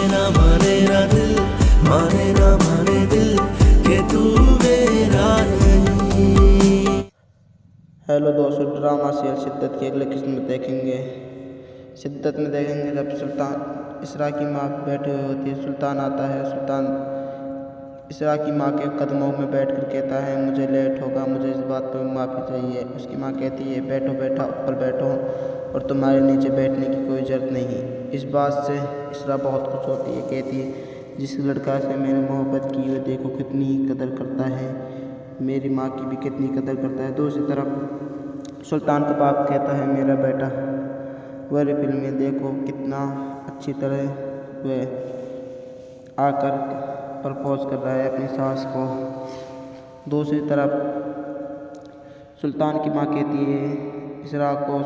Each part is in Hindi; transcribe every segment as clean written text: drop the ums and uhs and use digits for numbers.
ना दिल, माने ना माने दिल कि तू मेरा नहीं। हेलो दोस्तों, ड्रामा सीरियल शिद्दत की अगले किस्म में देखेंगे। शिद्दत में देखेंगे जब सुल्तान इसरा की माँ बैठी हुई होती है, सुल्तान आता है। सुल्तान इसरा की माँ के कदमों में बैठकर कहता है, मुझे लेट होगा, मुझे इस बात पर माफ़ी चाहिए। उसकी माँ कहती है, बैठो बेटा, ऊपर बैठो और तुम्हारे नीचे बैठने की कोई ज़रूरत नहीं। इस बात से इसरा बहुत खुश होती है। कहती है, जिस लड़का से मैंने मोहब्बत की वो देखो कितनी कदर करता है, मेरी माँ की भी कितनी कदर करता है। दूसरी तरफ सुल्तान का बाप कहता है, मेरा बेटा वह फिल्म में देखो कितना अच्छी तरह वह आकर प्रपोज कर रहा है अपनी सास को। दूसरी तरफ सुल्तान की माँ कहती है, इसरा को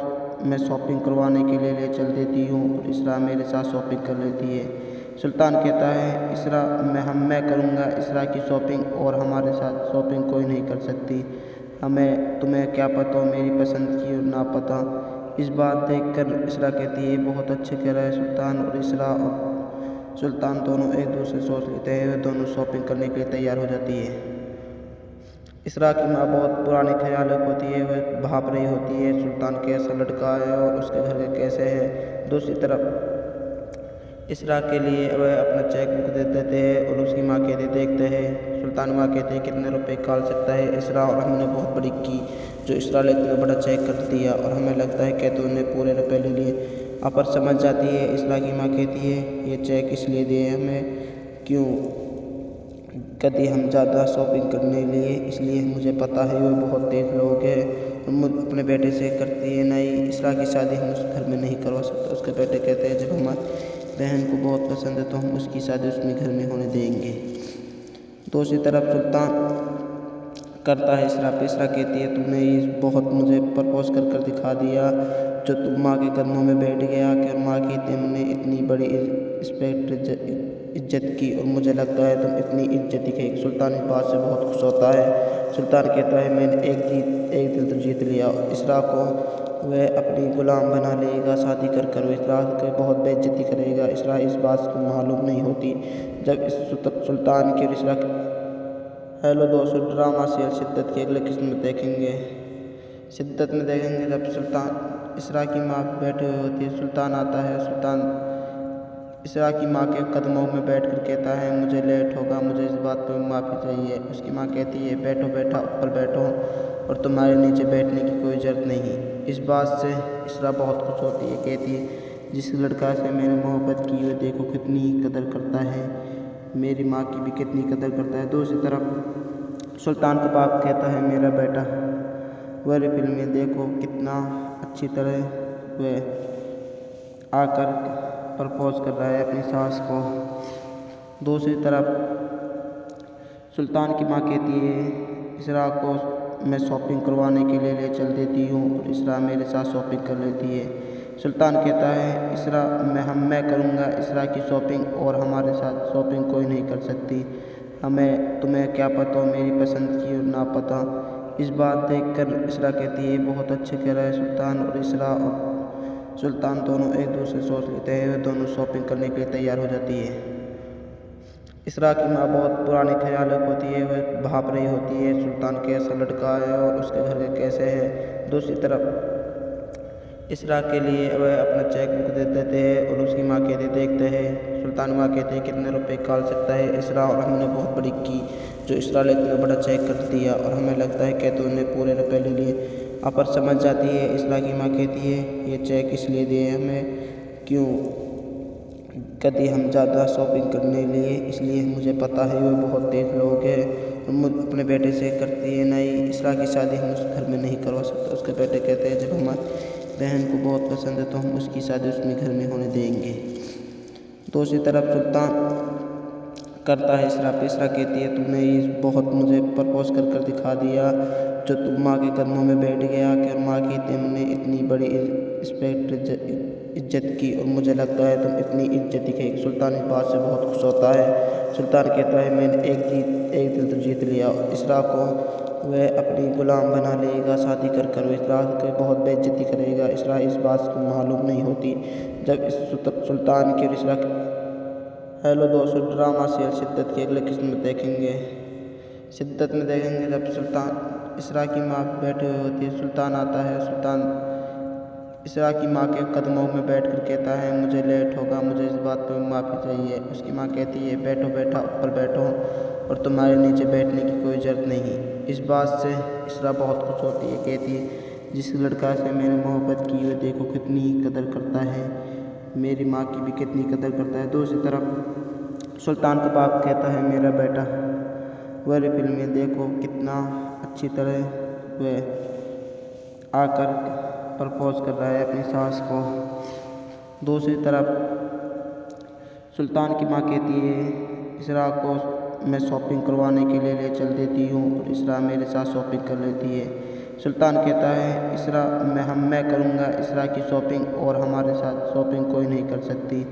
मैं शॉपिंग करवाने के लिए ले चल देती हूँ और इसरा मेरे साथ शॉपिंग कर लेती है। सुल्तान कहता है, इसरा मैं करूँगा इसरा की शॉपिंग और हमारे साथ शॉपिंग कोई नहीं कर सकती। तुम्हें क्या पता मेरी पसंद की और ना पता। इस बात देखकर इसरा कहती है, बहुत अच्छे कह रहा है सुल्तान। और इसरा और सुल्तान दोनों एक दूसरे सोच लेते हैं। वे दोनों शॉपिंग करने के लिए तैयार हो जाती है। इसरा की माँ बहुत पुराने ख्याल होती है, वह भाप रही होती है सुल्तान कैसा लड़का है और उसके घर के कैसे है। दूसरी तरफ इसरा के लिए वह अपना चेक बुक दे देते हैं और उसकी माँ कहती देखते हैं। सुल्तान माँ कहते हैं, कितने रुपए निकाल सकता है इसरा, और हमने बहुत बड़ी की जो इसरा ने इतना बड़ा चेक कर दिया और हमें लगता है कि तूने पूरे रुपए ले लिए। अपर समझ जाती है। इसरा की माँ कहती है, ये चेक इसलिए दिए हमें क्यों, कभी हम ज़्यादा शॉपिंग करने लिए, इसलिए मुझे पता है वो बहुत तेज लोग हैं। हम अपने बेटे से करती है नहीं, इसरा की शादी हम उस घर में नहीं करवा सकते। उसके बेटे कहते हैं, जब हमारी बहन को बहुत पसंद है तो हम उसकी शादी उसमें घर में होने देंगे। दूसरी तरफ सुल्तान करता है इसरा पे। इसरा कहती है, तुमने ये बहुत मुझे प्रपोज कर कर दिखा दिया, जो तुम माँ के कदमों में बैठ गया कि माँ की तुमने इतनी बड़ी इज्जत की और मुझे लगता है तुम इतनी इज्जत दिखाई। सुल्तान इस बात से बहुत खुश होता है। सुल्तान कहता है, मैंने एक दिल तो जीत लिया। इसरा को वह अपनी गुलाम बना लेगा, शादी कर कर इसरा के बहुत बेइज्जती करेगा। इसरा इस बात को मालूम नहीं होती जब इस सुल्तान के इसरा। हेलो दोस्तों, ड्रामा सीरियल शिद्दत की अगले किस्म में देखेंगे। शिद्दत में देखेंगे जब सुल्तान इसरा की माँ बैठी हुई होती है, सुल्तान आता है। सुल्तान इसरा की माँ के कदमों में बैठकर कहता है, मुझे लेट होगा, मुझे इस बात पर माफ़ी चाहिए। उसकी माँ कहती है, बैठो बेटा, ऊपर बैठो और तुम्हारे नीचे बैठने की कोई ज़रूरत नहीं। इस बात से इसरा बहुत खुश होती है। कहती है, जिस लड़का से मैंने मोहब्बत की वो देखो कितनी कदर करता है, मेरी माँ की भी कितनी कदर करता है। दूसरी तरफ सुल्तान का बाप कहता है, मेरा बेटा वह फिल्म में देखो कितना अच्छी तरह वह आकर प्रपोज कर रहा है अपनी सास को। दूसरी तरफ सुल्तान की माँ कहती है, इसरा को मैं शॉपिंग करवाने के लिए ले चल देती हूँ और इसरा मेरे साथ शॉपिंग कर लेती है। सुल्तान कहता है, इसरा मैं करूँगा इसरा की शॉपिंग और हमारे साथ शॉपिंग कोई नहीं कर सकती। तुम्हें क्या पता मेरी पसंद की और ना पता। इस बात देखकर इसरा कहती है, बहुत अच्छे कह रहा है सुल्तान। और इसरा और सुल्तान दोनों एक दूसरे सोच लेते हैं। वे दोनों शॉपिंग करने के लिए तैयार हो जाती है। इसरा की माँ बहुत पुराने ख्याल होती है, वह भाप रही होती है सुल्तान कैसा लड़का है और उसके घर के कैसे है। दूसरी तरफ इसरा के लिए वह अपना चेक बुक दे देते हैं और उसकी माँ कहती देखते हैं। सुल्तान माँ कहते हैं, कितने रुपए निकाल सकता है इसरा, और हमने बहुत बड़ी की जो इसरा ने इतना बड़ा चेक कर दिया और हमें लगता है कि तूने पूरे रुपए ले लिए। अपर समझ जाती है। इसरा की माँ कहती है, ये चेक इसलिए दिए हमें क्यों, कभी हम ज़्यादा शॉपिंग करने लिए, इसलिए मुझे पता है वो बहुत तेज लोग हैं। हम अपने बेटे से करती है नहीं, इसरा की शादी हम उस घर में नहीं करवा सकते। उसके बेटे कहते हैं, जब हमारी बहन को बहुत पसंद है तो हम उसकी शादी उसमें घर में होने देंगे। दूसरी तरफ सुल्तान करता है इसरा पे। इसरा कहती है, तुमने ये बहुत मुझे प्रपोज कर कर दिखा दिया, जो तुम माँ के कदमों में बैठ गया कि माँ की तुमने इतनी बड़ी इज्जत की और मुझे लगता है तुम इतनी इज्जत दिखाई। सुल्तान इस बात से बहुत खुश होता है। सुल्तान कहता है, मैंने एक दिल तो जीत लिया। इसरा को वह अपनी गुलाम बना लेगा, शादी कर कर इसरा के बहुत बेइज्जती करेगा। इसरा इस बात को मालूम नहीं होती जब इस सुल्तान के इसरा हेलो दोस्तों, ड्रामा सीरियल शिद्दत की अगले किस्म में देखेंगे। शिद्दत में देखेंगे जब सुल्तान इसरा की माँ बैठी हुई होती है, सुल्तान आता है। सुल्तान इसरा की माँ के कदमों में बैठकर कहता है, मुझे लेट होगा, मुझे इस बात पर माफ़ी चाहिए। उसकी माँ कहती है, बैठो बेटा, ऊपर बैठो और तुम्हारे नीचे बैठने की कोई ज़रूरत नहीं। इस बात से इसरा बहुत खुश होती है। कहती है, जिस लड़का से मैंने मोहब्बत की, वो देखो कितनी कदर करता है, मेरी माँ की भी कितनी कदर करता है। दूसरी तरफ सुल्तान का बाप कहता है, मेरा बेटा वही फिल्म में देखो कितना अच्छी तरह वह आकर प्रपोज कर रहा है अपनी सास को। दूसरी तरफ सुल्तान की माँ कहती है, इसरा को मैं शॉपिंग करवाने के लिए ले चल देती हूँ और इसरा मेरे साथ शॉपिंग कर लेती है। सुल्तान कहता है, इसरा मैं करूँगा इसरा की शॉपिंग और हमारे साथ शॉपिंग कोई नहीं कर सकती।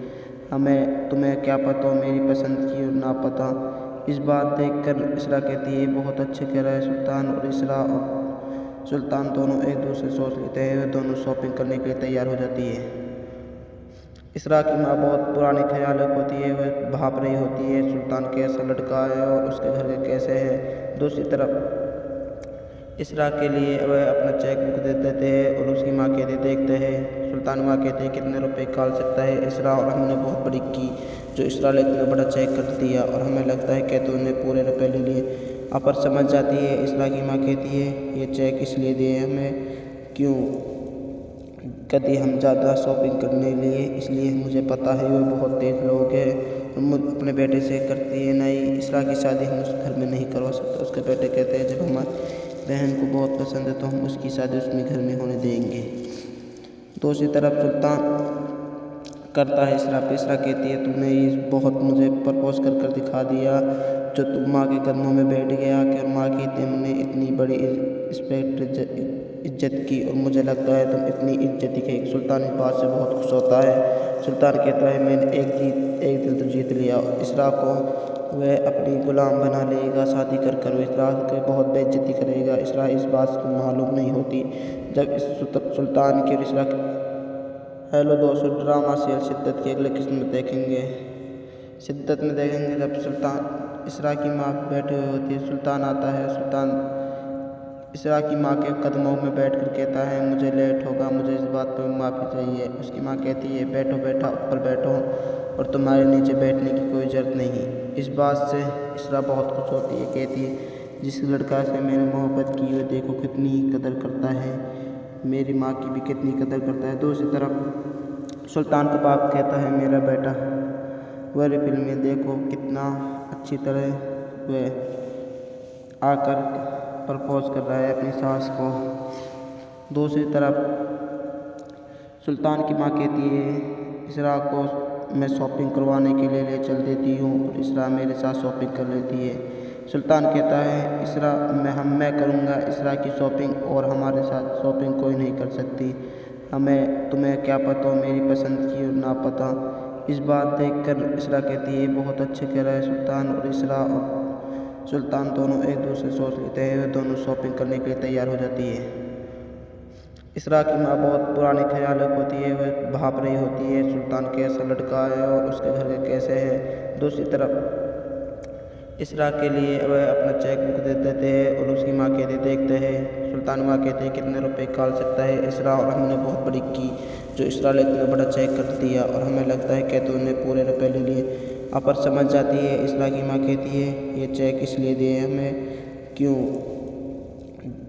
तुम्हें क्या पता हो मेरी पसंद की और ना पता। इस बात देखकर इसरा कहती है, बहुत अच्छे कह रहा है सुल्तान। और इसरा और सुल्तान दोनों एक दूसरे सोच लेते हैं। वे दोनों शॉपिंग करने के लिए तैयार हो जाती है। इसरा की माँ बहुत पुराने ख्याल होती है, वह भाप रही होती है, सुल्तान कैसा लड़का है और उसके घर के कैसे है। दूसरी तरफ इसरा के लिए वह अपना चेक बुक दे देते हैं और उसकी माँ कहती देखते हैं। सुल्तान माँ कहते हैं, कितने रुपए निकाल सकता है इसरा, और हमने बहुत बड़ी की जो इसरा ने इतना बड़ा चेक कर दिया और हमें लगता है कि तूने पूरे रुपए ले लिए। अपर समझ जाती है। इसरा की माँ कहती है, ये चेक इसलिए दिए हमें क्यों कभी हम ज़्यादा शॉपिंग करने लिए, इसलिए मुझे पता है वो बहुत तेज लोग हैं। मुझ अपने बेटे से करती है नहीं, इसरा की शादी हम उस घर में नहीं करवा सकते। उसके बेटे कहते हैं, जब हमारी बहन को बहुत पसंद है तो हम उसकी शादी उसमें घर में होने देंगे। दूसरी तरफ सुल्तान करता है इसरा पे। इसरा कहती है, तुमने ये बहुत मुझे प्रपोज कर कर दिखा दिया, जो तुम माँ के कदमों में बैठ गया कि माँ की तुमने इतनी बड़ी इज्जत की और मुझे लगता है तुम इतनी इज्जत दिखाई। सुल्तान इस बात से बहुत खुश होता है। सुल्तान कहता है, मैंने एक दिल तो जीत लिया। इसरा को वह अपनी गुलाम बना लेगा, शादी कर कर इसरा के बहुत बेइज्जती करेगा। इसरा इस बात को मालूम नहीं होती। जब इस सुल्तान की और इसरा हेलो दोस्तों, ड्रामा सीरियल शिद्दत की अगले किस्म में देखेंगे। शिद्दत में देखेंगे जब सुल्तान इसरा की माँ बैठी हुई होती है, सुल्तान आता है। सुल्तान इसरा की माँ के कदमों में बैठकर कहता है, मुझे लेट होगा, मुझे इस बात पर माफ़ी चाहिए। उसकी माँ कहती है, बैठो बेटा, ऊपर बैठो और तुम्हारे नीचे बैठने की कोई ज़रूरत नहीं। इस बात से इसरा बहुत खुश होती है। कहती है, जिस लड़का से मैंने मोहब्बत की, वो देखो कितनी कदर करता है, मेरी माँ की भी कितनी कदर करता है। दूसरी तरफ सुल्तान का बाप कहता है, मेरा बेटा वही फिल्म में देखो कितना अच्छी तरह वह आकर प्रपोज कर रहा है अपनी सास को। दूसरी तरफ सुल्तान की माँ कहती है, इसरा को मैं शॉपिंग करवाने के लिए ले चल देती हूँ और इसरा मेरे साथ शॉपिंग कर लेती है। सुल्तान कहता है, इसरा मैं करूँगा इसरा की शॉपिंग और हमारे साथ शॉपिंग कोई नहीं कर सकती। तुम्हें क्या पता हो मेरी पसंद की और ना पता। इस बात देखकर इसरा कहती है, बहुत अच्छे कह रहा है सुल्तान। और इसरा और सुल्तान दोनों एक दूसरे सोच लेते हैं। वे दोनों शॉपिंग करने के लिए तैयार हो जाती है। इसरा की माँ बहुत पुराने ख्याल होती है, वह भाप रही होती है, सुल्तान कैसा लड़का है और उसके घर के कैसे है। दूसरी तरफ इसरा के लिए वह अपना चेक बुक दे देते हैं और उसकी माँ कहती देखते हैं। सुल्तान माँ कहती है, कितने रुपए निकाल सकता है इसरा, और हमने बहुत बड़ी की जो इसरा ने इतना बड़ा चेक कर दिया और हमें लगता है कि तूने पूरे रुपए ले लिए। अपर समझ जाती है। इसरा की माँ कहती है, ये चेक इसलिए दिए हमें क्यों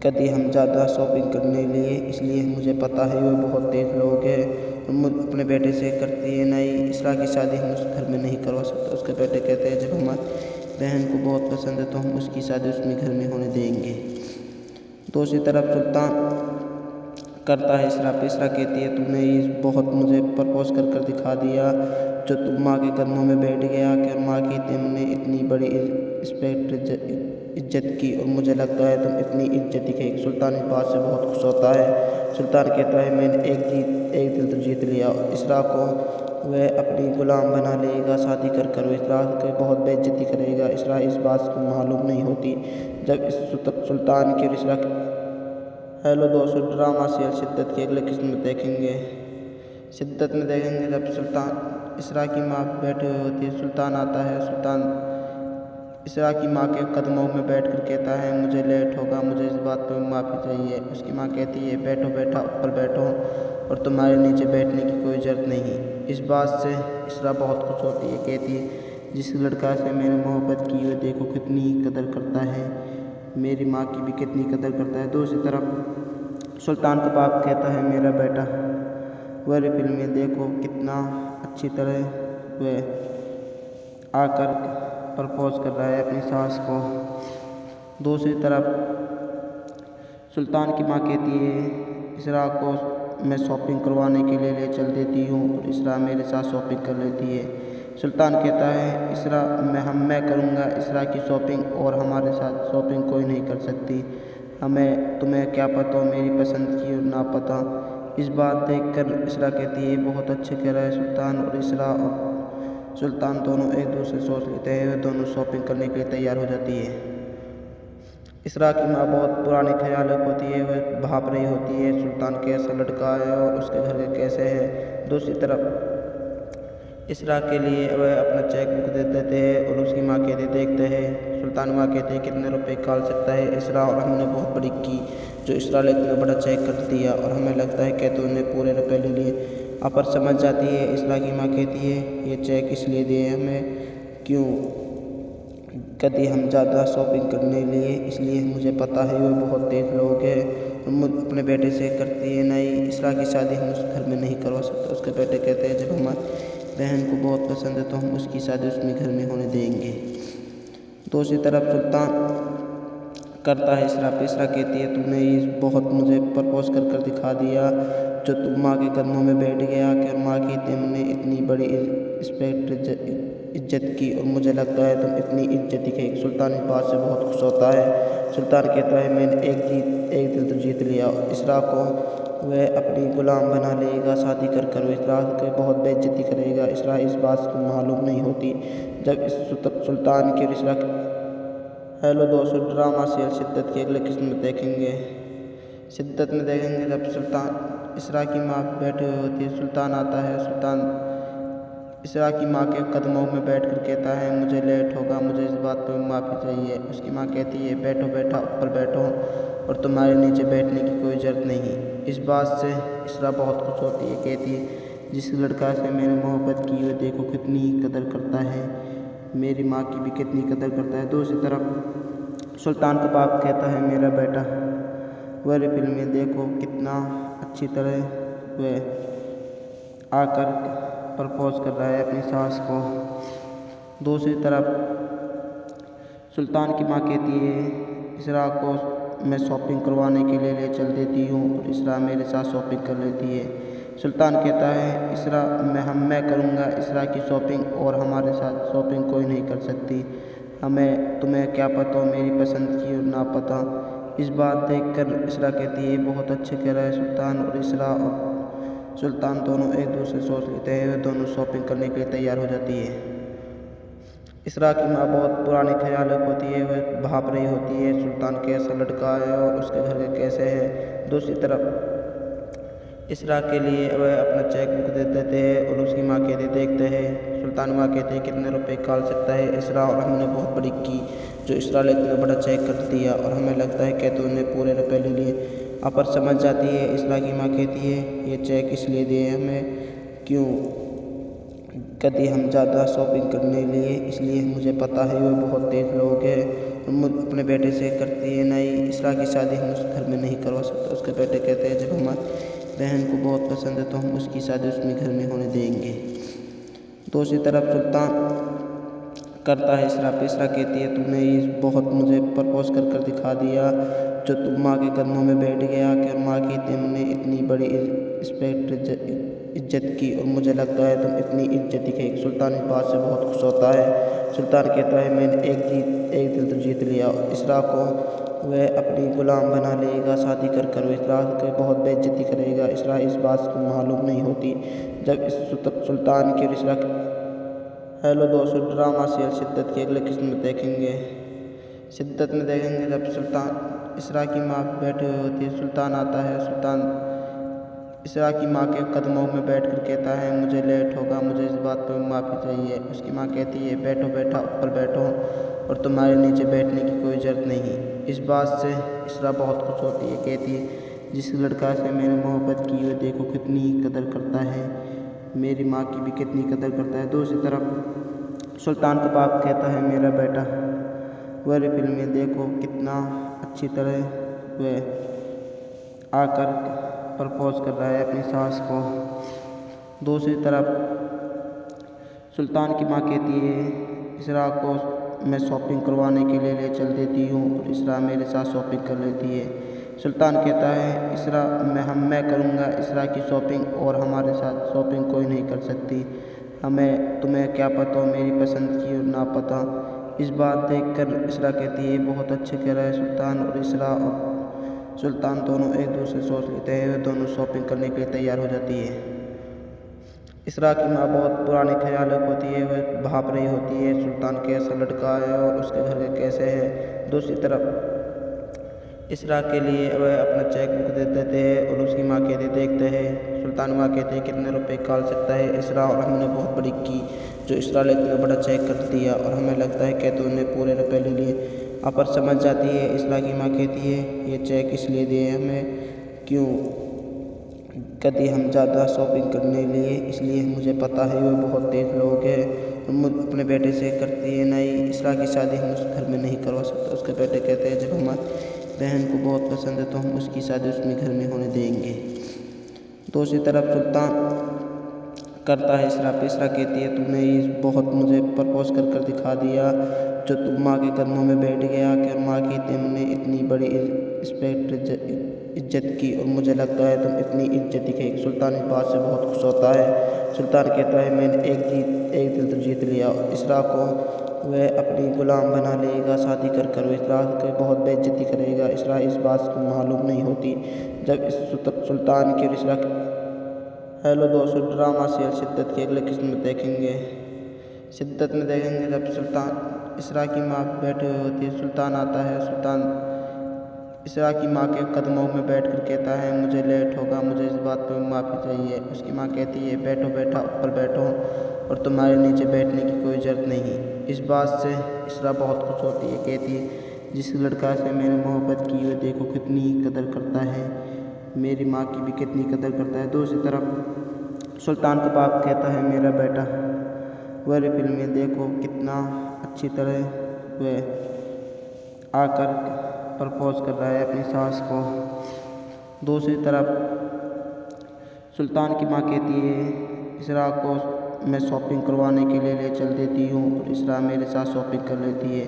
कभी हम ज़्यादा शॉपिंग करने लिए, इसलिए मुझे पता है वो बहुत तेज लोग हैं। मुझ अपने बेटे से करती है नहीं, इसरा की शादी हम उस घर में नहीं करवा सकते। उसके बेटे कहते हैं, जब हमारी बहन को बहुत पसंद है तो हम उसकी शादी उसमें घर में होने देंगे। दूसरी तरफ सुल्तान करता है इसरा पे। इसरा कहती है, तुमने ये बहुत मुझे प्रपोज कर कर दिखा दिया, जो तुम माँ के कदमों में बैठ गया कि माँ की तुमने इतनी बड़ी इज्जत की और मुझे लगता है तुम इतनी इज्जत दिखाई। सुल्तान इस बात से बहुत खुश होता है। सुल्तान कहता है, मैंने एक दिल तो जीत लिया। इसरा को वह अपनी गुलाम बना लेगा, शादी कर कर इसरा के बहुत बेइज्जती करेगा। इसरा इस बात को मालूम नहीं होती। जब इस सुल्तान की और इसरा हेलो दोस्तों, ड्रामा सीरियल शिद्दत की अगले किस्म में देखेंगे। शिद्दत में देखेंगे जब सुल्तान इसरा की माँ बैठी हुई होती है, सुल्तान आता है। सुल्तान इसरा की माँ के कदमों में बैठ कर कहता है मुझे लेट होगा, मुझे इस बात पर माफ़ी चाहिए। उसकी माँ कहती है बैठो बेटा, ऊपर बैठो और तुम्हारे नीचे बैठने की कोई ज़रूरत नहीं। इस बात से इसरा बहुत खुश होती है, कहती है जिस लड़का से मैंने मोहब्बत की वो देखो कितनी कदर करता है, मेरी माँ की भी कितनी कदर करता है। दूसरी तरफ सुल्तान का बाप कहता है मेरा बेटा वाली फिल्म में देखो कितना अच्छी तरह वह आकर प्रपोज कर रहा है अपनी सास को। दूसरी तरफ सुल्तान की माँ कहती है इसरा को मैं शॉपिंग करवाने के लिए ले चल देती हूँ और इसरा मेरे साथ शॉपिंग कर लेती है। सुल्तान कहता है इसरा मैं करूँगा इसरा की शॉपिंग और हमारे साथ शॉपिंग कोई नहीं कर सकती, हमें तुम्हें क्या पता मेरी पसंद की और ना पता। इस बात देखकर इसरा कहती है बहुत अच्छे कह रहा है सुल्तान। और इसरा और सुल्तान दोनों एक दूसरे सोच लेते हैं, वे दोनों शॉपिंग करने के लिए तैयार हो जाती है। इसरा की माँ बहुत पुराने ख्याल होती है, वह भाप रही होती है सुल्तान कैसा लड़का है और उसके घर के कैसे है। दूसरी तरफ इसरा के लिए वह अपना चेक बुक दे देते हैं और उसकी माँ कहती देखते हैं। सुल्तान माँ कहते हैं कितने रुपए निकाल सकता है इसरा, और हमने बहुत बड़ी की जो इसरा ने इतना बड़ा चेक कर दिया और हमें लगता है कि तूने पूरे रुपए ले लिए। आप समझ जाती है। इसरा की माँ कहती है ये चेक इसलिए दिए हमें क्यों कभी हम ज़्यादा शॉपिंग करने लिए, इसलिए मुझे पता है वो बहुत तेज लोग हैं और मुझ अपने बेटे से करती है नहीं, इसरा की शादी हम उस घर में नहीं करवा सकते। उसके बेटे कहते हैं जब हमारी बहन को बहुत पसंद है तो हम उसकी शादी उसमें घर में होने देंगे। दूसरी तरफ सुल्तान करता है इसरा कहती है तुमने ये बहुत मुझे प्रपोज कर कर दिखा दिया, जो तुम माँ के कदमों में बैठ गया कि माँ की तुमने इतनी बड़ी इज्जत की और मुझे लगता है तुम इतनी इज्जत दिखाई। सुल्तान इस बात से बहुत खुश होता है। सुल्तान कहता है मैंने एक दिल तो जीत लिया। इसरा को वह अपनी गुलाम बना लेगा, शादी कर कर इसरा के बहुत बेइज्जती करेगा। इसरा इस बात को मालूम नहीं होती जब इस सुल्तान की और इसरा हेलो दोस्तों, ड्रामा सीरियल शिद्दत की अगले किस्म में देखेंगे। शिद्दत में देखेंगे जब सुल्तान इसरा की माँ बैठी हुई होती है, सुल्तान आता है। सुल्तान इसरा की माँ के कदमों में बैठ कर कहता है मुझे लेट होगा, मुझे इस बात पर माफ़ी चाहिए। उसकी माँ कहती है बैठो बेटा, ऊपर बैठो और तुम्हारे नीचे बैठने की कोई ज़रूरत नहीं। इस बात से इसरा बहुत खुश होती है, कहती है जिस लड़का से मैंने मोहब्बत की वो देखो कितनी कदर करता है, मेरी माँ की भी कितनी कदर करता है। दूसरी तरफ सुल्तान का बाप कहता है मेरा बेटा वाली फिल्म में देखो कितना अच्छी तरह वह आकर प्रपोज कर रहा है अपनी सास को। दूसरी तरफ सुल्तान की माँ कहती है इसरा को मैं शॉपिंग करवाने के लिए ले चल देती हूँ और इसरा मेरे साथ शॉपिंग कर लेती है। सुल्तान कहता है इसरा मैं करूँगा इसरा की शॉपिंग और हमारे साथ शॉपिंग कोई नहीं कर सकती, हमें तुम्हें क्या पता मेरी पसंद की और ना पता। इस बात देखकर इसरा कहती है बहुत अच्छे कह रहा है सुल्तान। और इसरा और सुल्तान दोनों एक दूसरे सोच लेते हैं, वे दोनों शॉपिंग करने के लिए तैयार हो जाती है। इसरा की माँ बहुत पुराने ख्याल होती है, वह भाप रही होती है सुल्तान कैसा लड़का है और उसके घर के कैसे है। दूसरी तरफ इसरा के लिए वह अपना चेक बुक दे देते हैं और उसकी माँ कहती देखते हैं। सुल्तान माँ कहते हैं कितने रुपए निकाल सकता है इसरा, और हमने बहुत बड़ी की जो इसरा ने इतना बड़ा चेक कर दिया और हमें लगता है कि तूने पूरे रुपए ले लिए। आप समझ जाती है। इसरा की माँ कहती है ये चेक इसलिए दिए हमें क्यों कभी हम ज़्यादा शॉपिंग करने लिए, इसलिए मुझे पता है वो बहुत तेज लोग हैं और मुझ अपने बेटे से करती है नहीं, इसरा की शादी हम उस घर में नहीं करवा सकते। उसके बेटे कहते हैं जब हमारी बहन को बहुत पसंद है तो हम उसकी शादी उसमें घर में होने देंगे। दूसरी तरफ सुल्तान करता है इसरा कहती है तुमने ये बहुत मुझे प्रपोज कर कर दिखा दिया, जो तुम माँ के कदमों में बैठ गया कि माँ की तुमने इतनी बड़ी इज्जत की और मुझे लगता है तुम इतनी इज्जत दिखाई। सुल्तान इस बात से बहुत खुश होता है। सुल्तान कहता है मैंने एक दिल तो जीत लिया। इसरा को वह अपनी गुलाम बना लेगा, शादी कर कर इसरा के बहुत बेइज्जती करेगा। इसरा इस बात को मालूम नहीं होती जब इस सुल्तान की और इसरा हेलो दोस्तों, ड्रामा सीरियल शिद्दत की अगले किस्म में देखेंगे। शिद्दत में देखेंगे जब सुल्तान इसरा की माँ बैठी हुई होती है, सुल्तान आता है। सुल्तान इसरा की माँ के कदमों में बैठकर कहता है मुझे लेट होगा, मुझे इस बात पर माफ़ी चाहिए। उसकी माँ कहती है बैठो बेटा, ऊपर बैठो और तुम्हारे नीचे बैठने की कोई ज़रूरत नहीं। इस बात से इसरा बहुत खुश होती है। कहती है जिस लड़का से मैंने मोहब्बत की वो देखो कितनी कदर करता है, मेरी माँ की भी कितनी कदर करता है। दूसरी तरफ सुल्तान का बाप कहता है मेरा बेटा वह फिल्म में देखो कितना अच्छी तरह वह आकर प्रपोज कर रहा है अपनी सास को। दूसरी तरफ सुल्तान की माँ कहती है इसरा को मैं शॉपिंग करवाने के लिए ले चल देती हूँ और इसरा मेरे साथ शॉपिंग कर लेती है। सुल्तान कहता है इसरा मैं करूँगा इसरा की शॉपिंग और हमारे साथ शॉपिंग कोई नहीं कर सकती। तुम्हें क्या पता हो मेरी पसंद की और ना पता। इस बात देखकर इसरा कहती है बहुत अच्छे कह रहा है सुल्तान। और इसरा और सुल्तान दोनों एक दूसरे सोच लेते हैं। वे दोनों शॉपिंग करने के लिए तैयार हो जाती है। इसरा की माँ बहुत पुराने ख्याल होती है, वह भाप रही होती है सुल्तान कैसा लड़का है और उसके घर के कैसे है। दूसरी तरफ इसरा के लिए वह अपना चेक बुक दे देते हैं और उसकी माँ कहती देखते हैं। सुल्तान माँ कहते हैं कितने रुपए निकाल सकता है इसरा, और हमने बहुत बड़ी की जो इसरा ने इतना बड़ा चेक कर दिया और हमें लगता है कि तूने पूरे रुपए ले लिए। पर समझ जाती है। इसरा की माँ कहती है ये चेक इसलिए दिए हमें क्यों कभी हम ज़्यादा शॉपिंग करने लिए, इसलिए मुझे पता है वो बहुत तेज़ लोग हैं। मुझ अपने बेटे से करती है नहीं, इसरा की शादी हम उस घर में नहीं करवा सकते। उसके बेटे कहते हैं जब हमारी बहन को बहुत पसंद है तो हम उसकी शादी उसमें घर में होने देंगे। दूसरी तरफ सुल्तान करता है इसरा कहती है तुमने ये बहुत मुझे प्रपोज कर दिखा दिया जो तुम माँ के कदमों में बैठ गया कि माँ की तुमने इतनी बड़ी इज्जत की और मुझे लगता है तुम इतनी इज्जत दिखाई। सुल्तान इस बात से बहुत खुश होता है। सुल्तान कहता है मैंने एक दिल तो जीत लिया। इसरा को वह अपनी गुलाम बना लेगा, शादी कर इसरा के बहुत बेइज्जती करेगा। इसरा इस बात को मालूम नहीं होती। जब इस सुल्तान की और इसरा हेलो दोस्तों, ड्रामा सीरियल शिद्दत की अगले किस्म में देखेंगे। शिद्दत में देखेंगे जब सुल्तान इसरा की माँ बैठी हुई होती है, सुल्तान आता है। सुल्तान इसरा की माँ के कदमों में बैठकर कहता है मुझे लेट होगा, मुझे इस बात पर माफ़ी चाहिए। उसकी माँ कहती है बैठो बेटा, ऊपर बैठो और तुम्हारे नीचे बैठने की कोई ज़रूरत नहीं। इस बात से इसरा बहुत खुश होती है। कहती है जिस लड़का से मैंने मोहब्बत की वो देखो कितनी कदर करता है, मेरी माँ की भी कितनी कदर करता है। दूसरी तरफ सुल्तान का बाप कहता है मेरा बेटा वह फिल्म में देखो कितना अच्छी तरह वह आकर प्रपोज कर रहा है अपनी सास को। दूसरी तरफ सुल्तान की माँ कहती है इसरा को मैं शॉपिंग करवाने के लिए ले चल देती हूँ और इसरा मेरे साथ शॉपिंग कर लेती है।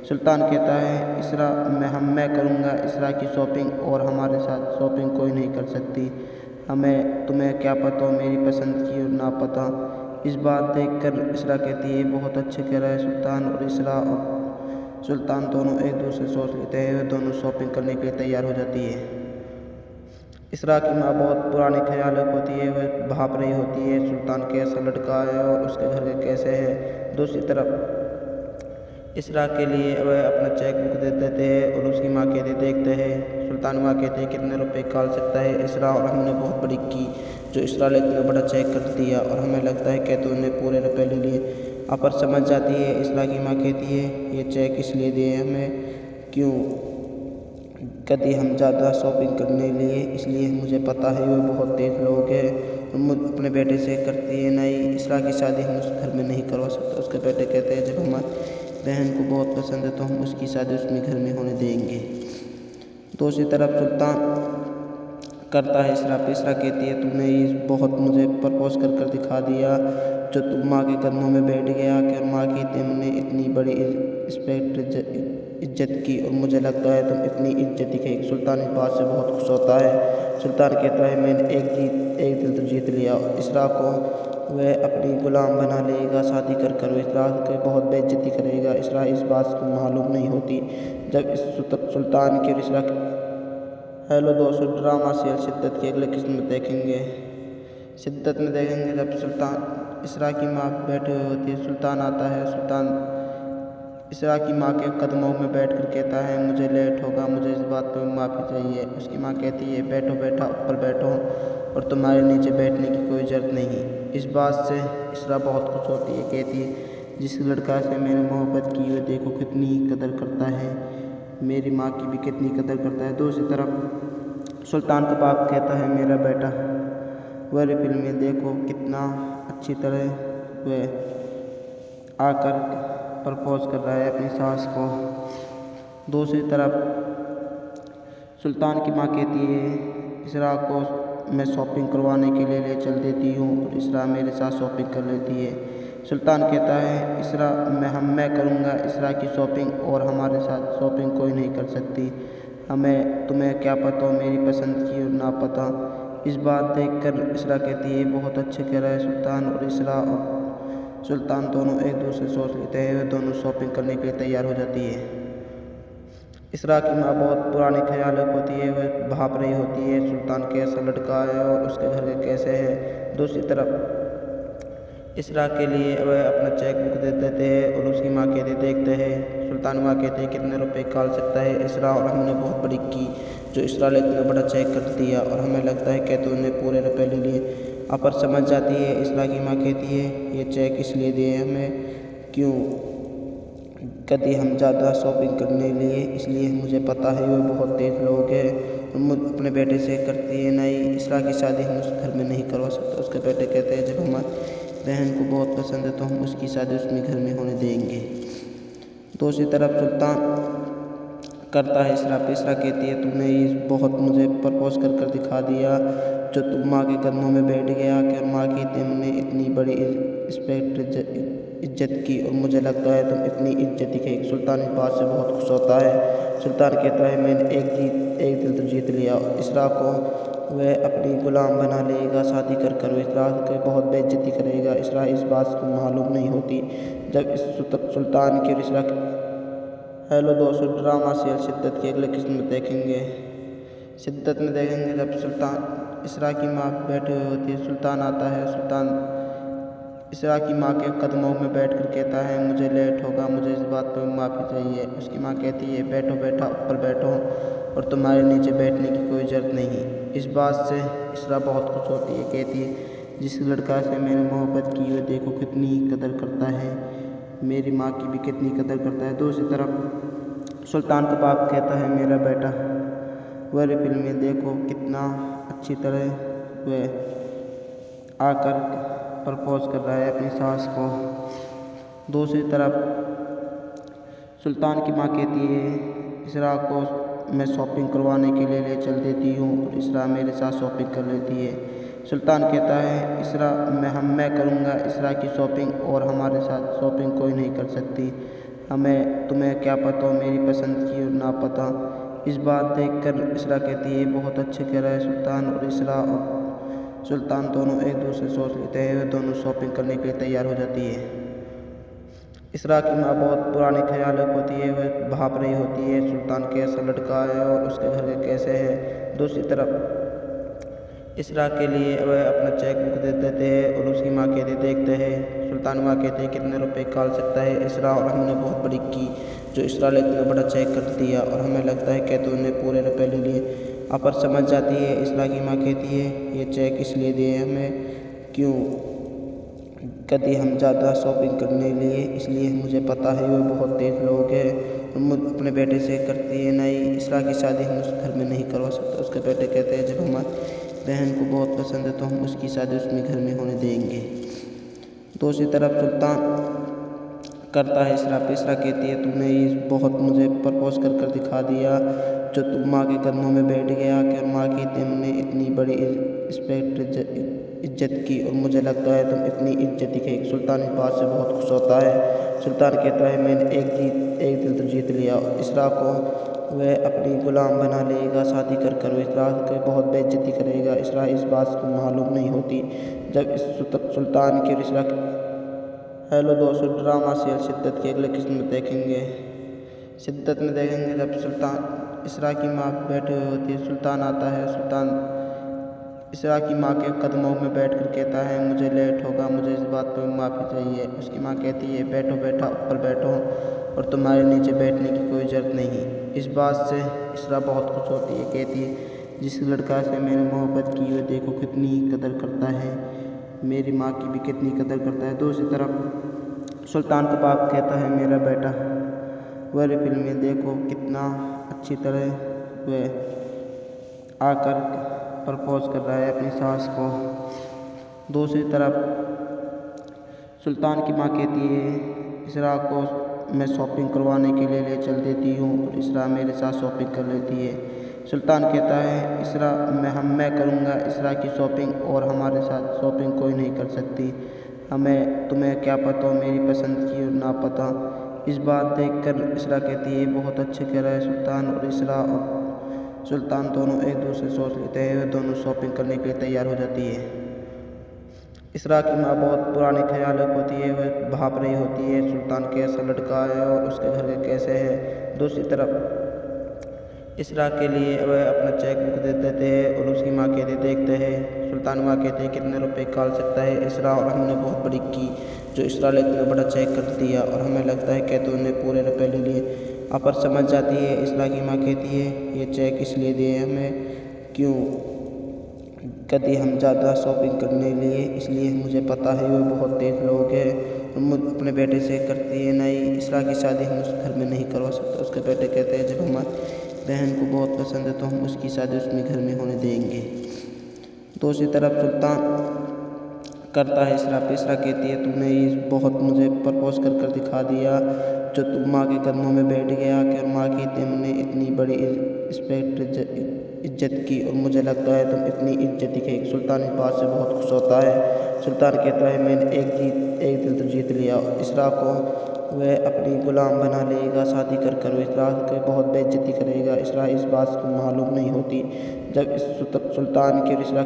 सुल्तान कहता है इसरा मैं करूँगा इसरा की शॉपिंग और हमारे साथ शॉपिंग कोई नहीं कर सकती। तुम्हें क्या पता हो मेरी पसंद की और ना पता। इस बात देखकर इसरा कहती है बहुत अच्छे कह रहा है सुल्तान। और इसरा और सुल्तान दोनों एक दूसरे सोच लेते हैं। वे दोनों शॉपिंग करने के लिए तैयार हो जाती है। इसरा की माँ बहुत पुराने ख्याल होती है, वह भाप रही होती है सुल्तान कैसा लड़का है और उसके घर के कैसे है। दूसरी तरफ इसरा के लिए वह अपना चेक बुक दे देते हैं और उसकी माँ कहती देखते हैं। सुल्तान माँ कहती है कितने रुपए निकाल सकता है इसरा, और हमने बहुत बड़ी की जो इसरा ने इतना बड़ा चेक कर दिया और हमें लगता है कि तूने पूरे रुपए ले लिए। पर समझ जाती है। इसरा की माँ कहती है ये चेक इसलिए दिए हमें क्यों कभी हम ज़्यादा शॉपिंग करने लिए, इसलिए मुझे पता है वो बहुत तेज़ लोग हैं। मुझ अपने बेटे से करती है नहीं, इसरा की शादी हम उस घर में नहीं करवा सकते। उसके बेटे कहते हैं जब हमारी बहन को बहुत पसंद है तो हम उसकी शादी उसमें घर में होने देंगे। दूसरी तरफ सुल्तान करता है इसरा कहती है तुमने ये बहुत मुझे प्रपोज कर दिखा दिया जो तुम माँ के कदमों में बैठ गया कि माँ की तुमने इतनी बड़ी इज्जत की और मुझे लगता है तुम इतनी इज्जत दिखाई। सुल्तान इस बात से बहुत खुश होता है। सुल्तान कहता है मैंने एक दिल तो जीत लिया। इसरा को वह अपनी गुलाम बना लेगा, शादी कर इसरा के बहुत बेइज्जती करेगा। इसरा इस बात को मालूम नहीं होती। जब इस सुल्तान की और इसरा हेलो दोस्तों, ड्रामा सीरियल शिद्दत की अगले किस्म में देखेंगे। शिद्दत में देखेंगे जब सुल्तान इसरा की माँ बैठी हुई होती है, सुल्तान आता है। सुल्तान इसरा की माँ के कदमों में बैठकर कहता है मुझे लेट होगा, मुझे इस बात पर माफ़ी चाहिए। उसकी माँ कहती है बैठो बेटा, ऊपर बैठो और तुम्हारे नीचे बैठने की कोई ज़रूरत नहीं। इस बात से इसरा बहुत खुश होती है। कहती है, जिस लड़का से मैंने मोहब्बत की वो देखो कितनी कदर करता है, मेरी माँ की भी कितनी कदर करता है। दूसरी तरफ सुल्तान का बाप कहता है, मेरा बेटा वाली फिल्म में देखो कितना अच्छी तरह वह आकर प्रपोज कर रहा है अपनी सास को। दूसरी तरफ सुल्तान की माँ कहती है, इसरा को मैं शॉपिंग करवाने के लिए ले चल देती हूँ और इसरा मेरे साथ शॉपिंग कर लेती है। सुल्तान कहता है, इसरा मैं करूँगा इसरा की शॉपिंग और हमारे साथ शॉपिंग कोई नहीं कर सकती। हमें तुम्हें क्या पता मेरी पसंद की और ना पता। इस बात देखकर इसरा कहती है, बहुत अच्छे कह रहा है सुल्तान। और इसरा और सुल्तान दोनों एक दूसरे सोच लेते हैं। वे दोनों शॉपिंग करने के लिए तैयार हो जाती है। इसरा की माँ बहुत पुराने ख्याल होती है, वह भाप रही होती है सुल्तान कैसा लड़का है और उसके घर के कैसे है। दूसरी तरफ इसरा के लिए वह अपना चेक बुक दे देते हैं और उसकी माँ कहते देखते हैं। सुल्तान माँ कहते हैं, कितने रुपए निकाल सकता है इसरा, और हमने बहुत बड़ी की जो इसरा ने इतना बड़ा चेक कर दिया और हमें लगता है कि तूने पूरे रुपए ले लिए। अपर समझ जाती है। इसरा की माँ कहती है, ये चेक इसलिए दिए हमें क्यों कभी हम ज़्यादा शॉपिंग करने लिए, इसलिए मुझे पता है वो बहुत तेज़ लोग हैं और मुझ अपने बेटे से करती है नहीं, इसरा की शादी हम उस घर में नहीं करवा सकते। उसके बेटे कहते हैं, जब हमारी बहन को बहुत पसंद है तो हम उसकी शादी उसमें घर में होने देंगे। दूसरी तरफ सुल्तान करता है इसरा पे। इसरा कहती है, तुमने ये बहुत मुझे प्रपोज कर कर दिखा दिया, जो तुम माँ के कदमों में बैठ गया कि माँ की तुमने इतनी बड़ी इज्जत की और मुझे लगता है तुम इतनी इज्जत दिखेगी। सुल्तान इस बात से बहुत खुश होता है। सुल्तान कहता है, मैंने एक दिल तो जीत लिया। इसरा को वह अपनी गुलाम बना लेगा, शादी कर कर इसरा के बहुत बेइज्जती करेगा। इसरा इस बात को मालूम नहीं होती। जब इस सुल्तान के और इसरा हेलो दोस्तों, ड्रामा सीरियल शिद्दत की अगले किस्म में देखेंगे। शिद्दत में देखेंगे जब सुल्तान इसरा की माँ बैठी हुई होती है, सुल्तान आता है। सुल्तान इसरा की माँ के कदमों में बैठकर कहता है, मुझे लेट होगा, मुझे इस बात पर माफ़ी चाहिए। उसकी माँ कहती है, बैठो बेटा, ऊपर बैठो और तुम्हारे नीचे बैठने की कोई ज़रूरत नहीं। इस बात से इसरा बहुत खुश होती है। कहती है, जिस लड़का से मैंने मोहब्बत की वो देखो कितनी कदर करता है, मेरी माँ की भी कितनी कदर करता है। दूसरी तरफ सुल्तान का बाप कहता है, मेरा बेटा वाली फिल्म में देखो कितना अच्छी तरह वह आकर प्रपोज कर रहा है अपनी सास को। दूसरी तरफ सुल्तान की माँ कहती है, इसरा को मैं शॉपिंग करवाने के लिए ले चल देती हूँ और इसरा मेरे साथ शॉपिंग कर लेती है। सुल्तान कहता है, इसरा मैं करूँगा इसरा की शॉपिंग और हमारे साथ शॉपिंग कोई नहीं कर सकती। हमें तुम्हें क्या पता मेरी पसंद की और ना पता। इस बात देखकर इसरा कहती है, बहुत अच्छे कह रहा है सुल्तान। और इसरा और सुल्तान दोनों एक दूसरे सोच लेते हैं। वे दोनों शॉपिंग करने के लिए तैयार हो जाती है। इसरा की माँ बहुत पुराने ख्याल होती है, वह भाप रही होती है सुल्तान कैसा लड़का है और उसके घर के कैसे है। दूसरी तरफ इसरा के लिए वह अपना चेक बुक दे देते हैं और उसकी माँ कहते देखते हैं। सुल्तान माँ कहते हैं, कितने रुपए निकाल सकता है इसरा, और हमने बहुत बड़ी की जो इसरा ने इतना बड़ा चेक कर दिया और हमें लगता है कि तूने पूरे रुपए ले लिए। अपर समझ जाती है। इसरा की माँ कहती है, ये चेक इसलिए दिए हमें क्यों कभी हम ज़्यादा शॉपिंग करने लिए, इसलिए मुझे पता है वो बहुत तेज़ लोग हैं और मुझ अपने बेटे से करती है नहीं, इसरा की शादी हम उस घर में नहीं करवा सकते। उसके बेटे कहते हैं, जब हमारी बहन को बहुत पसंद है तो हम उसकी शादी उसमें घर में होने देंगे। दूसरी तरफ सुल्तान करता है इसरा पे। इसरा कहती है, तुमने ये बहुत मुझे प्रपोज कर कर दिखा दिया, जो तुम माँ के कदमों में बैठ गया कि माँ की तुमने इतनी बड़ी इज्जत की और मुझे लगता है तुम इतनी इज्जत दिखेगी। सुल्तान इस बात से बहुत खुश होता है। सुल्तान कहता है, मैंने एक दिल तो जीत लिया। इसरा को वह अपनी गुलाम बना लेगा, शादी कर कर इसरा के बहुत बेइज्जती करेगा। इसरा इस बात को मालूम नहीं होती। जब इस सुल्तान के और इसरा हेलो दोस्तों, ड्रामा सीरियल शिद्दत की अगले किस्म में देखेंगे। शिद्दत में देखेंगे जब सुल्तान इसरा की माँ बैठी हुई होती है, सुल्तान आता है। सुल्तान इसरा की माँ के कदमों में बैठकर कहता है, मुझे लेट होगा, मुझे इस बात पर माफ़ी चाहिए। उसकी माँ कहती है, बैठो बेटा, ऊपर बैठो और तुम्हारे नीचे बैठने की कोई ज़रूरत नहीं। इस बात से इसरा बहुत खुश होती है। कहती है, जिस लड़का से मैंने मोहब्बत की वो देखो कितनी कदर करता है, मेरी माँ की भी कितनी कदर करता है। दूसरी तरफ सुल्तान का बाप कहता है मेरा बेटा। वाली फिल्म में देखो कितना अच्छी तरह वह आकर प्रपोज कर रहा है अपनी सास को। दूसरी तरफ सुल्तान की माँ कहती है इसरा को मैं शॉपिंग करवाने के लिए ले चल देती हूँ और इसरा मेरे साथ शॉपिंग कर लेती है। सुल्तान कहता है इसरा मैं करूँगा इसरा की शॉपिंग और हमारे साथ शॉपिंग कोई नहीं कर सकती। हमें तुम्हें क्या पता मेरी पसंद की और ना पता। इस बात देखकर इसरा कहती है बहुत अच्छे कह रहा है सुल्तान। और इसरा और सुल्तान दोनों एक दूसरे सोच लेते हैं, वे दोनों शॉपिंग करने के लिए तैयार हो जाती है। इसरा की माँ बहुत पुराने ख्याल होती है, वह भाप रही होती है सुल्तान कैसा लड़का है और उसके घर के कैसे है। दूसरी तरफ इसरा के लिए वह अपना चेक बुक दे देते हैं और उसकी माँ कहते देखते हैं। सुल्तान माँ कहते हैं कितने रुपए निकाल सकता है इसरा, और हमने बहुत बड़ी की जो इसरा ने इतना बड़ा चेक कर दिया और हमें लगता है कि तूने पूरे रुपए ले लिए। आप समझ जाती है। इसरा की माँ कहती है ये चेक इसलिए दिए हमें क्यों कभी हम ज़्यादा शॉपिंग करने लिए, इसलिए मुझे पता है वो बहुत तेज लोग हैं और मुझ अपने बेटे से करती है नहीं, इसरा की शादी हम उस घर में नहीं करवा सकते। उसके बेटे कहते हैं जब हमारी बहन को बहुत पसंद है तो हम उसकी शादी उसमें घर में होने देंगे। दूसरी तरफ सुल्तान करता है इसरा पे। इसरा कहती है तुमने ये बहुत मुझे प्रपोज कर दिखा दिया जो तुम माँ के कदमों में बैठ गया कि माँ की तुमने इतनी बड़ी इज्जत की और मुझे लगता है तुम इतनी इज्जत दिखेगी। सुल्तान इस बात से बहुत खुश होता है। सुल्तान कहता है मैंने एक दिल तो जीत लिया। इसरा को वह अपनी गुलाम बना लेगा, शादी कर इसरा के बहुत बेइज्जती करेगा। इसरा इस बात को मालूम नहीं होती। जब इस सुल्तान के इसरा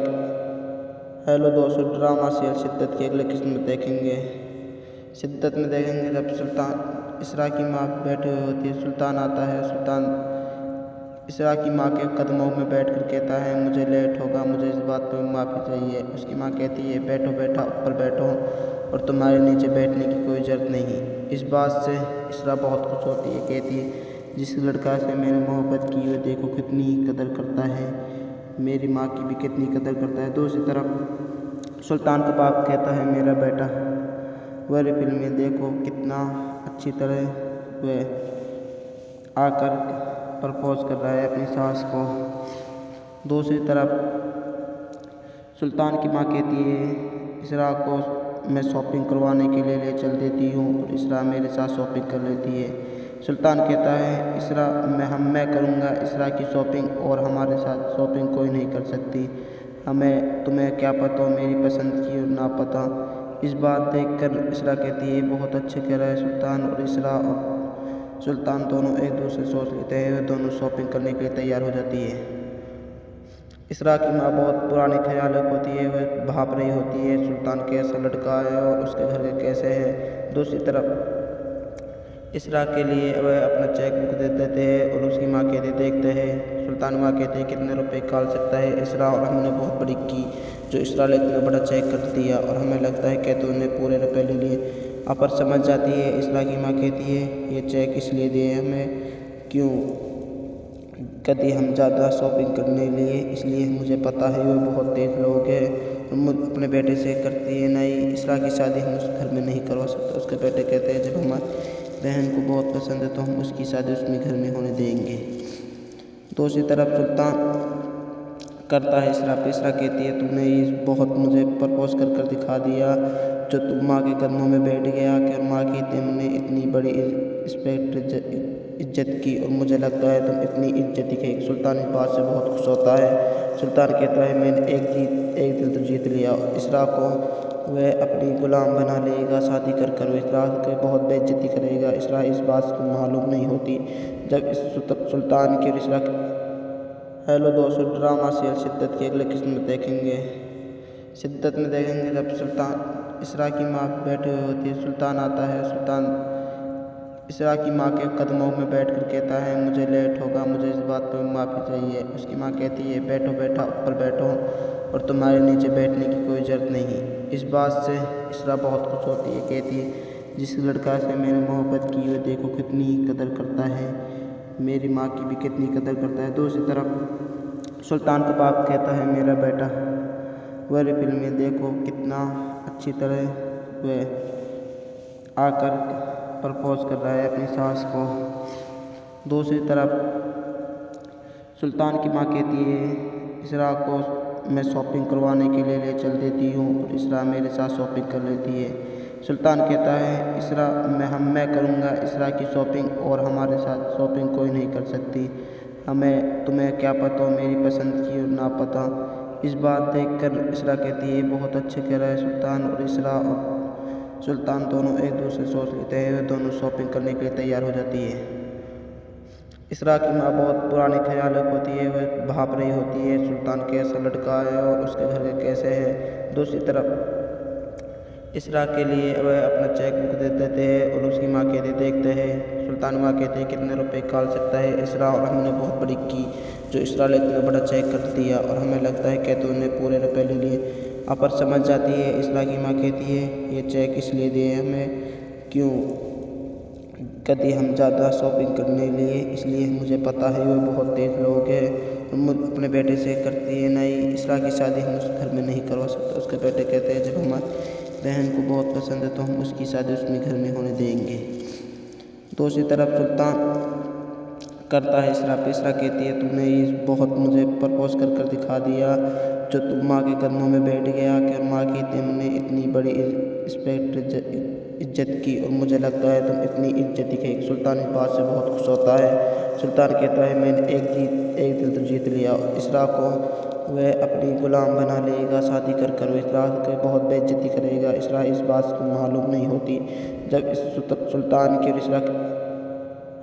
हेलो दोस्तों, ड्रामा सीरियल शिद्दत की अगले किस्म में देखेंगे। शिद्दत में देखेंगे जब सुल्तान इसरा की माँ बैठी हुई होती है, सुल्तान आता है। सुल्तान इसरा की माँ के कदमों में बैठकर कहता है मुझे लेट होगा, मुझे इस बात पर माफ़ी चाहिए। उसकी माँ कहती है बैठो बेटा, ऊपर बैठो और तुम्हारे नीचे बैठने की कोई ज़रूरत नहीं। इस बात से इसरा बहुत खुश होती है। कहती है जिस लड़का से मैंने मोहब्बत की वो देखो कितनी कदर करता है, मेरी माँ की भी कितनी कदर करता है। दूसरी तरफ सुल्तान का बाप कहता है मेरा बेटा। वाली फिल्म में देखो कितना अच्छी तरह वह आकर प्रपोज कर रहा है अपनी सास को। दूसरी तरफ सुल्तान की माँ कहती है इसरा को मैं शॉपिंग करवाने के लिए ले चल देती हूँ और इसरा मेरे साथ शॉपिंग कर लेती है। सुल्तान कहता है इसरा मैं करूँगा इसरा की शॉपिंग और हमारे साथ शॉपिंग कोई नहीं कर सकती। हमें तुम्हें क्या पता मेरी पसंद की और ना पता। इस बात देखकर इसरा कहती है बहुत अच्छे कह रहा है सुल्तान। और इसरा और सुल्तान दोनों एक दूसरे सोच लेते हैं, वे दोनों शॉपिंग करने के लिए तैयार हो जाती है। इसरा की माँ बहुत पुराने ख्याल होती है, वह भाप रही होती है सुल्तान कैसा लड़का है और उसके घर के कैसे है। दूसरी तरफ इसरा के लिए वह अपना चेक बुक दे देते हैं और उसकी माँ कहते देखते हैं। सुल्तान माँ कहते हैं कितने रुपए निकाल सकता है इसरा, और हमने बहुत बड़ी की जो इसरा ने इतना बड़ा चेक कर दिया और हमें लगता है कि तूने पूरे रुपए ले लिए। आप समझ जाती है। इसरा की माँ कहती है ये चेक इसलिए दिए हमें क्यों कभी हम ज़्यादा शॉपिंग करने लिए, इसलिए मुझे पता है वो बहुत तेज लोग हैं और मुझ अपने बेटे से करती है नहीं, इसरा की शादी हम उस घर में नहीं करवा सकते। उसके बेटे कहते हैं जब हमारी बहन को बहुत पसंद है तो हम उसकी शादी उसमें घर में होने देंगे। दूसरी तरफ सुल्तान करता है इसरा पे। इसरा कहती है तुमने ये बहुत मुझे प्रपोज कर दिखा दिया जो तुम माँ के कदमों में बैठ गया कि माँ की तुमने इतनी बड़ी इज्जत की और मुझे लगता है तुम इतनी इज्जत दिखेगी। सुल्तान इस बात से बहुत खुश होता है। सुल्तान कहता है मैंने एक दिल तो जीत लिया। इसरा को वह अपनी गुलाम बना लेगा, शादी कर इसरा के बहुत बेइज्जती करेगा। इसरा इस बात को मालूम नहीं होती। जब इस सुल्तान के इसरा हेलो दोस्तों, ड्रामा सीरियल शिद्दत की अगले किस्म में देखेंगे। शिद्दत में देखेंगे जब सुल्तान इसरा की माँ बैठी हुई होती है, सुल्तान आता है। सुल्तान इसरा की माँ के कदमों में बैठकर कहता है मुझे लेट होगा, मुझे इस बात पर माफ़ी चाहिए। उसकी माँ कहती है बैठो बेटा, ऊपर बैठो और तुम्हारे नीचे बैठने की कोई ज़रूरत नहीं। इस बात से इसरा बहुत खुश होती है। कहती है जिस लड़का से मैंने मोहब्बत की वो देखो कितनी कदर करता है, मेरी माँ की भी कितनी कदर करता है। दूसरी तरफ सुल्तान का बाप कहता है मेरा बेटा वह फिल्म में देखो कितना अच्छी तरह वह आकर प्रपोज कर रहा है अपनी सास को। दूसरी तरफ सुल्तान की माँ कहती है इसरा को मैं शॉपिंग करवाने के लिए ले चल देती हूँ और इसरा मेरे साथ शॉपिंग कर लेती है। सुल्तान कहता है इसरा मैं करूँगा इसरा की शॉपिंग और हमारे साथ शॉपिंग कोई नहीं कर सकती। हमें तुम्हें क्या पता मेरी पसंद की और ना पता। इस बात देखकर इसरा कहती है बहुत अच्छे कह रहा है सुल्तान। और इसरा और सुल्तान दोनों एक दूसरे सोच लेते हैं। वे दोनों शॉपिंग करने के लिए तैयार हो जाती है। इसरा की माँ बहुत पुराने ख्याल होती है। वह भाप रही होती है सुल्तान कैसा लड़का है और उसके घर के कैसे है। दूसरी तरफ इसरा के लिए वह अपना चेक बुक दे देते हैं और उसकी माँ कहते देखते हैं। सुल्तान माँ कहते हैं कितने रुपए निकाल सकता है इसरा और हमने बहुत बड़ी की जो इसरा ने इतना बड़ा चेक कर दिया और हमें लगता है कि तूने पूरे रुपए ले लिए। अपर समझ जाती है। इसरा की माँ कहती है ये चेक इसलिए दिए हमें क्यों कभी हम ज़्यादा शॉपिंग करने लिए इसलिए मुझे पता है वो बहुत तेज लोग हैं और मुझ अपने बेटे से करती है नहीं इसरा की शादी हम उस घर में नहीं करवा सकते। उसके बेटे कहते हैं जब हमारी बहन को बहुत पसंद है तो हम उसकी शादी उसमें घर में होने देंगे। दूसरी तरफ सुल्तान करता है इसरा कहती है तुमने ये बहुत मुझे प्रपोज कर दिखा दिया जो तुम माँ के कदमों में बैठ गया कि माँ की तुमने इतनी बड़ी इज्जत की और मुझे लगता है तुम इतनी इज्जत दिखेगी। सुल्तान इस बात से बहुत खुश होता है। सुल्तान कहता है मैंने एक दिल तो जीत लिया। इसरा को वह अपनी गुलाम बना लेगा शादी कर इसरा के बहुत बेइज्जती करेगा। इसरा इस बात को मालूम नहीं होती। जब इस सुल्तान की इसरा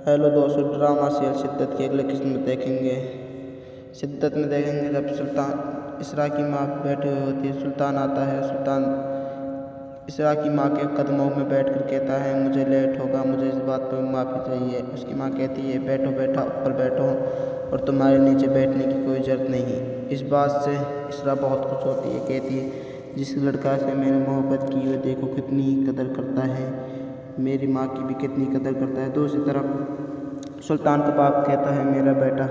हेलो दोस्तों ड्रामा सीरियल शिद्दत की अगले किस्म में देखेंगे। शिद्दत में देखेंगे जब सुल्तान इसरा की माँ बैठी हुई होती है। सुल्तान आता है। सुल्तान इसरा की माँ के कदमों में बैठकर कहता है मुझे लेट होगा मुझे इस बात पर माफ़ी चाहिए। उसकी माँ कहती है बैठो बेटा ऊपर बैठो और तुम्हारे नीचे बैठने की कोई ज़रूरत नहीं। इस बात से इसरा बहुत खुश होती है। कहती है जिस लड़का से मैंने मोहब्बत की वो देखो कितनी कदर करता है मेरी माँ की भी कितनी कदर करता है। दूसरी तरफ सुल्तान का बाप कहता है मेरा बेटा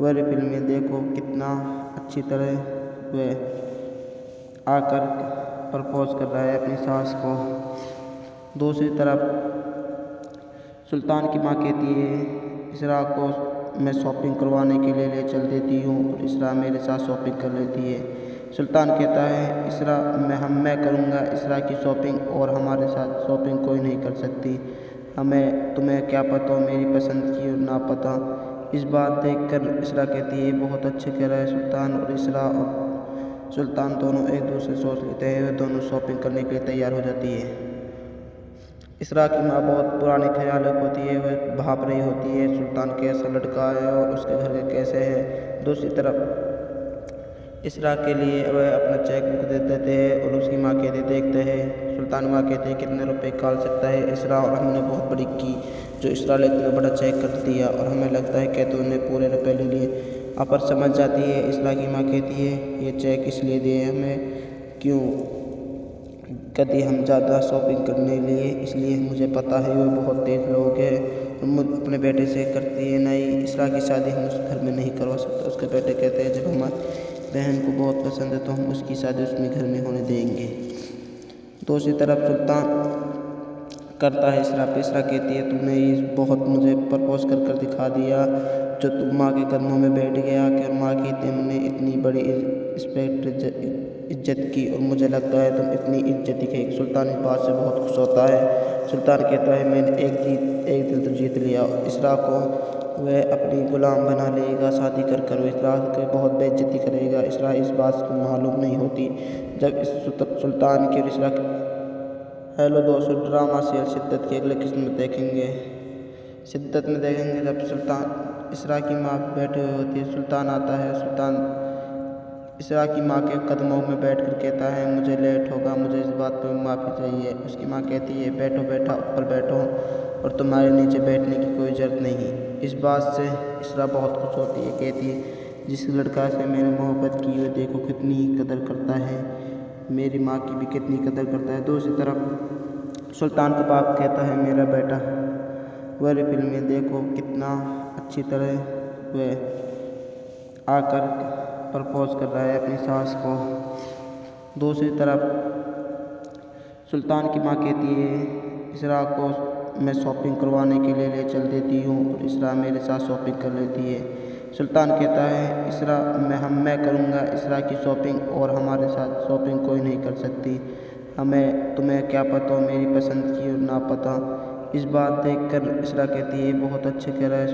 वह फिल्म में देखो कितना अच्छी तरह वह आकर प्रपोज कर रहा है अपनी सास को। दूसरी तरफ सुल्तान की माँ कहती है इसरा को मैं शॉपिंग करवाने के लिए ले चल देती हूँ और इसरा मेरे साथ शॉपिंग कर लेती है। सुल्तान कहता है इसरा मैं करूँगा इसरा की शॉपिंग और हमारे साथ शॉपिंग कोई नहीं कर सकती। हमें तुम्हें क्या पता मेरी पसंद की और ना पता। इस बात देखकर इसरा बहुत आकर प्रपोज कर रहा है अपनी सास को। दूसरी तरफ सुल्तान की माँ कहती है इसरा को मैं शॉपिंग करवाने के लिए ले चल देती हूँ और इसरा मेरे साथ शॉपिंग कर लेती है। सुल्तान कहता है इसरा मैं करूँगा इसरा की शॉपिंग और हमारे साथ शॉपिंग कोई नहीं कर सकती। हमें तुम्हें क्या पता मेरी पसंद की और ना पता। इस बात देखकर इसरा कहती है बहुत अच्छे कह रहा है सुल्तान। और इसरा और सुल्तान दोनों एक दूसरे सोच लेते हैं। वे दोनों शॉपिंग करने के लिए तैयार हो जाती है। इसरा की माँ बहुत पुराने ख्याल होती है। वह भाप रही होती है सुल्तान कैसा लड़का है और उसके घर के कैसे है। दूसरी तरफ इसरा के लिए वह अपना चेक बुक दे देते हैं और उसकी माँ कहते देखते हैं। सुल्तान माँ कहते हैं कितने रुपए निकाल सकता है इसरा और हमने बहुत बड़ी की जो इसरा ने इतना बड़ा चेक कर दिया और हमें लगता है कि तूने पूरे रुपए ले लिए। अपर समझ जाती है। इसरा की माँ कहती है ये चेक इसलिए दिए हमें क्यों कभी हम ज़्यादा शॉपिंग करने लिए इसलिए मुझे पता है वो बहुत तेज लोग हैं और मुझ अपने बेटे से करती है नहीं इसरा की शादी हम उस घर में नहीं करवा सकते। उसके बेटे कहते हैं जब हमारी बहन को बहुत पसंद है तो हम उसकी शादी उसमें घर में होने देंगे। दूसरी तरफ सुल्तान करता है इसरा कहती है तुमने ये बहुत मुझे प्रपोज कर दिखा दिया जो तुम माँ के कदमों में बैठ गया कि माँ की तुमने इतनी बड़ी इज्जत की और मुझे लगता है तुम इतनी इज्जत दिखेगी। सुल्तान इस बात से बहुत खुश होता है। सुल्तान कहता है मैंने एक दिल तो जीत लिया। इसरा को वह अपनी गुलाम बना लेगा शादी कर इसरा के बहुत बेइज्जती करेगा। इसरा इस बात को मालूम नहीं होती। जब इस सुल्तान की इसरा हेलो दोस्तों ड्रामा सीरियल शिद्दत की अगले किस्म में देखेंगे। शिद्दत में देखेंगे जब सुल्तान इसरा की माँ बैठी हुई होती है। सुल्तान आता है। सुल्तान इसरा की माँ के कदमों में बैठकर कहता है मुझे लेट होगा मुझे इस बात पर माफ़ी चाहिए। उसकी माँ कहती है बैठो बेटा ऊपर बैठो और तुम्हारे नीचे बैठने की कोई ज़रूरत नहीं। इस बात से इसरा बहुत खुश होती है। कहती है जिस लड़का से मैंने मोहब्बत की वो देखो कितनी कदर करता है मेरी माँ की भी कितनी कदर करता है। दूसरी तरफ सुल्तान का बाप कहता है मेरा बेटा वह फिल्म में देखो कितना अच्छी तरह वह आकर प्रपोज कर रहा है अपनी सास को। दूसरी तरफ सुल्तान की माँ कहती है इसरा को मैं शॉपिंग करवाने के लिए ले चल देती हूँ और इसरा मेरे साथ शॉपिंग कर लेती है। सुल्तान कहता है इसरा मैं करूँगा इसरा की शॉपिंग और हमारे साथ शॉपिंग कोई नहीं कर सकती। हमें तुम्हें क्या पता मेरी पसंद की और ना पता। इस बात देखकर इसरा कहती है बहुत अच्छे कह रहा है